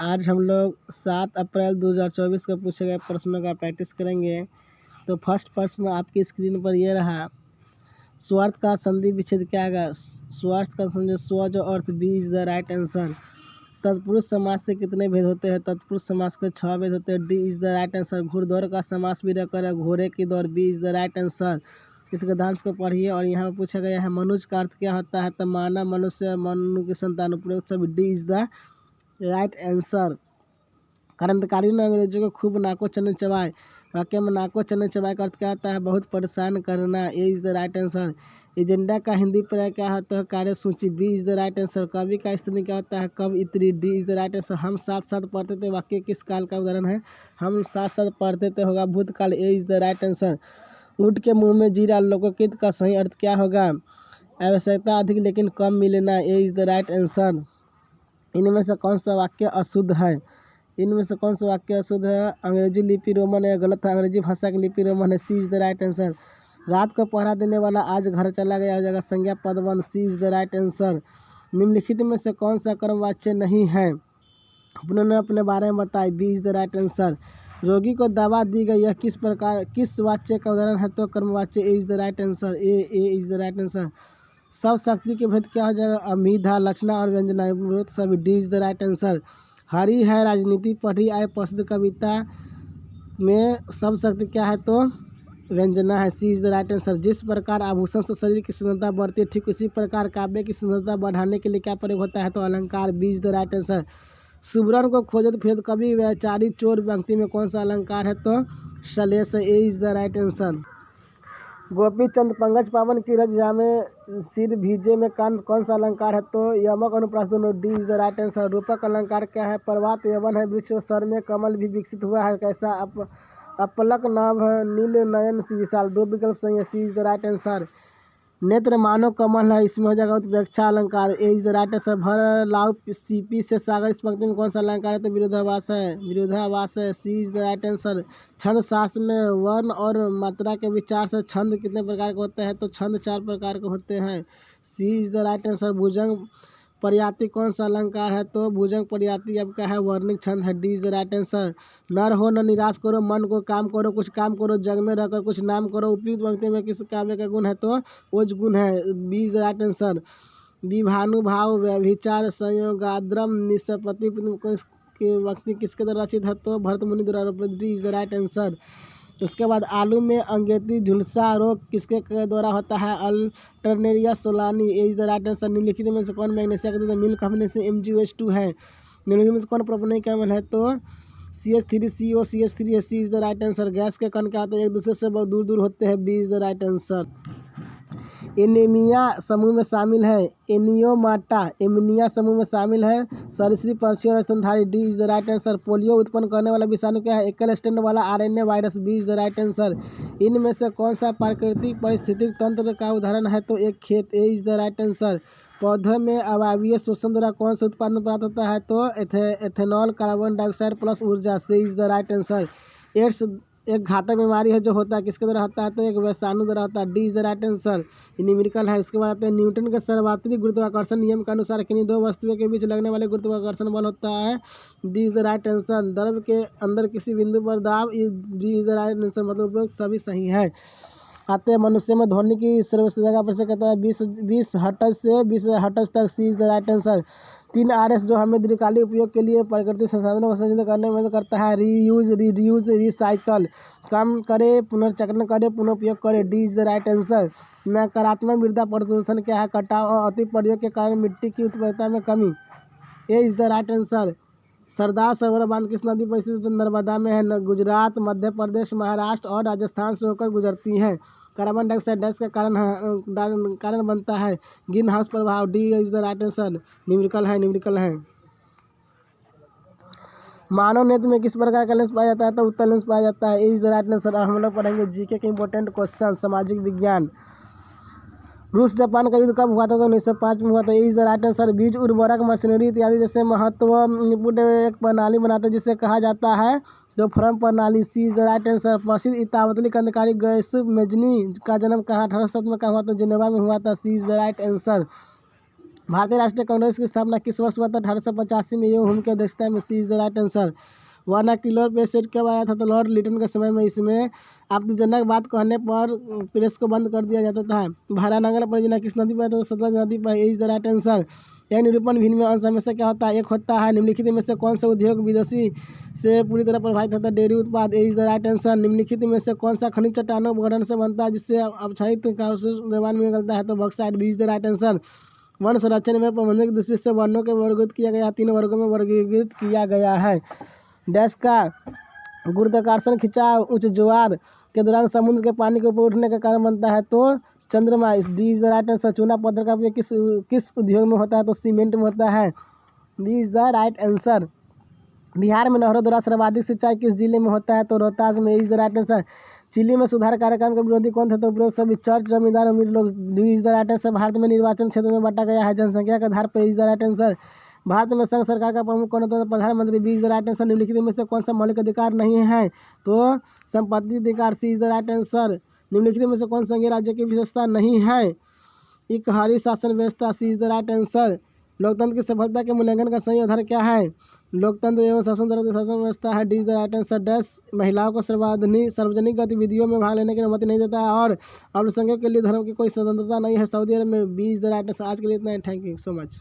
आज हम लोग 7 अप्रैल 2024 को पूछे गए प्रश्नों का प्रैक्टिस करेंगे। तो फर्स्ट प्रश्न आपकी स्क्रीन पर ये रहा, स्वार्थ का संधि विच्छेद क्या आएगा? स्वार्थ का संधि स्व जो अर्थ B is the right answer. तत्पुरुष समास से कितने भेद होते हैं? तत्पुरुष समास के 6 भेद होते हैं, D is the right answer. घुड़दौड़ का समास भी रहकर घोड़े की दौड़, B is the right answer. इस गद्यांश को पढ़िए और यहाँ पर पूछा गया है मनुज का अर्थ क्या होता है? तो मानव, मनुष्य, मनु की संतान, उपरोक्त सभी, D is the right answer. क्रांतिकारियों ने अंग्रेजों को खूब नाको चने चबाए, वाक्य में नाको चने चबाए का अर्थ क्या होता है? बहुत परेशान करना, A is the right answer. Agenda का हिंदी पर्याय क्या होता है? कार्यसूची, B is the right answer. कवि का स्त्री क्या होता है? कवयित्री, D is the right answer. हम साथ साथ पढ़ते थे, वाक्य किस काल का उदाहरण है? हम साथ साथ पढ़ते थे होगा भूतकाल, ए इज द राइट आंसर। ऊँट के मुंह में जीरा, लोकोकित का सही अर्थ क्या होगा? आवश्यकता अधिक लेकिन कम मिलना, ए इज द राइट आंसर। इनमें से कौन सा वाक्य अशुद्ध है? इनमें से कौन सा वाक्य अशुद्ध है? अंग्रेजी लिपि रोमन है, गलत है। अंग्रेजी भाषा की लिपि रोमन है, सी इज द राइट आंसर। रात को पहरा देने वाला आज घर चला गया, हो जाएगा संज्ञा पदबंध, सी इज द राइट आंसर। निम्नलिखित में से कौन सा कर्मवाच्य नहीं है? उन्होंने अपने बारे में बताया, B is the right answer. रोगी को दवा दी गई, यह किस वाच्य का उदाहरण है? तो कर्मवाच्य, A is the right answer. A is the right answer. सब शक्ति के भेद क्या हो जाएगा? अमीधा, लक्षणा और व्यंजना, सभी, D is the right answer. हरी है राजनीति पढ़ी आए प्रसिद्ध कविता में सब शक्ति क्या है? तो व्यंजना है, सी इज द राइट आंसर। जिस प्रकार आभूषण से शरीर की सुंदरता बढ़ती है, ठीक उसी प्रकार काव्य की सुंदरता बढ़ाने के लिए क्या प्रयोग होता है? तो अलंकार, B is the right answer. सुबरन को खोजत फिरत कवि वैचारी चोर पंक्ति में कौन सा अलंकार है? तो श्लेष, ए is the right answer. Gopi Chand Pankaj पावन की रज जामे सिर भीजे में कान कौन सा अलंकार है? तो यमक अनुप्रास दोनों, D is the right answer. रूपक अलंकार क्या है? पर्वत यवन है, वृक्ष सर में कमल भी विकसित हुआ है, कैसा? अपलक नाभ, नील नयन विशाल, दो विकल्प सही है, सी इज द राइट आंसर। नेत्र मानो कमल है, इसमें हो जाएगा उत्प्रेक्षा अलंकार, ए इज द राइट आंसर। भर लाओ सीपी से सागर, इस पंक्ति में कौन सा अलंकार है? तो विरोधाभास है, विरोधाभास है, सी इज द राइट आंसर। छंद शास्त्र में वर्ण और मात्रा के विचार से छंद कितने प्रकार के होते हैं? तो छंद 4 प्रकार के होते हैं, सी इज द राइट आंसर। भुजंग पर्याति कौन सा अलंकार है? तो भुजंग पर्याति आपका है वर्णिक छंद है, D is the right answer. नर हो न निराश करो, मन को काम करो, कुछ काम करो, जग में रहकर कुछ नाम करो, उपयुक्त पंक्ति में किस काव्य का गुण है? तो ओज गुण है, B is the right answer. विभानुभाव, व्यभिचार, संयोगाद्रम, निष्पत्ति के व्यक्ति किसके द्वारा रचित है? तो भरत मुनि द्वारा, D is the right answer. उसके बाद आलू में अंगेती झुलसा रोग किसके द्वारा होता है? Alternaria Solani, A is the right answer. निम्नलिखित में से कौन मैग्नीशिया का मिल्क हमने से MgOH2 है? निम्नलिखित में से कौन प्रोपेनिक अम्ल है? तो CH3COCH3, C is the right answer. गैस के कण क्या होते हैं? एक दूसरे से बहुत दूर दूर होते हैं, B is the right answer. Anaemia समूह में शामिल है, एनियोमाटा एमिनिया समूह में शामिल है, सरीसृप, पक्षी और स्तनधारी, D is the right answer. Polio उत्पन्न करने वाला विषाणु क्या है? एकल स्टैंड वाला RNA virus, B is the right answer. इनमें से कौन सा प्राकृतिक पारिस्थितिक तंत्र का उदाहरण है? तो एक खेत, ए इज द राइट आंसर। पौधों में अवायवीय शोषण द्वारा कौन सा उत्पादन प्राप्त होता है? तो एथेनॉल, कार्बन डाइऑक्साइड प्लस ऊर्जा, C is the right answer. AIDS एक घातक बीमारी है जो होता है किसके द्वारा होता है? तो एक वैषाणु द्वारा होता है, D is the right answer. Numerical है। इसके बाद आते हैं न्यूटन के सर्वात्रिक गुरुत्वाकर्षण नियम के अनुसार किन्हीं दो वस्तुओं के बीच लगने वाले गुरुत्वाकर्षण बल होता है, D is the right answer. द्रव के अंदर किसी बिंदु पर दाब, D is the right answer, मतलब सभी सही है। आते हैं मनुष्य में ध्वनि की सर्वोच्च जगह पर से कहता है 20 हर्ट्ज से 20 हर्ट्ज तक, C is the right answer. 3 RS जो हमें दीर्घकालिक उपयोग के लिए प्राकृतिक संसाधनों को संचित करने में मदद करता है, रीयूज, रिड्यूस, रिसाइकल। कम करे, पुनर्चक्रण करे, पुनः उपयोग करे, D is the right answer. नकारात्मक मृदा प्रदूषण क्या है? कटाव और अति प्रयोग के कारण मिट्टी की उत्पादकता में कमी, ए is the right answer. Sardar Sarovar बांध किस नदी पर स्थित? नर्मदा में है। गुजरात, मध्य प्रदेश, महाराष्ट्र और राजस्थान से होकर गुजरती है। कार्बन डाइऑक्साइड गैस के कारण बनता है, ग्रीन हाउस प्रभाव, D is the right answer. Numerical है। मानव नेत्र में किस प्रकार का लेंस पाया जाता है? तो उत्तल लेंस पाया जाता है, ए इज द राइट आंसर। हम लोग पढ़ेंगे जीके के इंपॉर्टेंट क्वेश्चन, सामाजिक विज्ञान। रूस जापान का युद्ध कब हुआ था? तो 1905 में हुआ था, ए इज द राइट आंसर। बीज, उर्वरक, मशीनरी इत्यादि जैसे महत्वपूर्ण एक प्रणाली बनाते हैं जिसे कहा जाता है तो फर्म प्रणाली, सी इज द राइट आंसर। प्रसिद्ध इतावतली क्रांतिकारी गैसुब मेजनी का जन्म कहाँ 1807 में कहाँ हुआ था? जिनेवा में हुआ था, सी इज द राइट आंसर। भारतीय राष्ट्रीय कांग्रेस की स्थापना किस वर्ष हुआ था? 1885 में। ये हुम की अध्यक्षता में। C is the right answer. Vernacular press act कब आया था? तो लॉर्ड लिटन के समय में। इसमें आपत्तिजनक बात कहने पर प्रेस को बंद कर दिया जाता था। भारानगर परियोजना किस नदी पर है? तो सतलज नदी पर। Is the right answer. यह निरूपण भिन्न में अंश हमेशा क्या होता है? एक होता है। निम्नलिखित में से कौन सा उद्योग विदेशी से पूरी तरह प्रभावित होता है? डेयरी उत्पाद। Is the right answer. निम्नलिखित में से कौन सा खनिज चट्टानों गठन से बनता है जिससे अवक्षयित का निर्माण में निकलता है? तो bauxite. Is the right answer. One संरक्षण में प्रबंधन की दृष्टि से वनों के वर्गीकृत किया गया। 3 वर्गों में वर्गीकृत किया गया है। डैश का गुरुत्वाकर्षण खिंचाव उच्च ज्वार के दौरान समुद्र के पानी के ऊपर उठने का कारण बनता है? तो चंद्रमा। D is the right answer. चूना पत्थर का उपयोग किस उद्योग में होता है? तो सीमेंट में होता है। D is the right answer. Bihar में नहरों द्वारा सर्वाधिक सिंचाई किस जिले में होता है? तो रोहतास में। Is the right answer. Chile में सुधार कार्यक्रम के विरोधी कौन थे? तो उपरोक्त सभी चर्च, जमींदार, अमीर लोग। D is the right answer. Bharat में निर्वाचन क्षेत्र में बांटा गया है जनसंख्या के आधार पर। Is the right answer. Bharat में संघ सरकार का प्रमुख कौन होता है? प्रधानमंत्री। B is the right answer. निम्नलिखित में से कौन सा मौलिक अधिकार नहीं है? तो संपत्ति अधिकार। सी इज द राइट आंसर। निम्नलिखित में से कौन संघीय राज्य की विशेषता नहीं है? इकहरी शासन व्यवस्था। सी इज द राइट आंसर। लोकतंत्र की सफलता के मूल्यांकन का सही आधार क्या है? लोकतंत्र एवं शासन द्वारा शासन व्यवस्था है। D is the right answer. Dash महिलाओं को सार्वजनिक गतिविधियों में भाग लेने की अनुमति नहीं देता है और अल्पसंख्यकों के लिए धर्म की कोई स्वतंत्रता नहीं है सऊदी अरब में। B is the right answer. आज के लिए इतना ही। Thank you so much.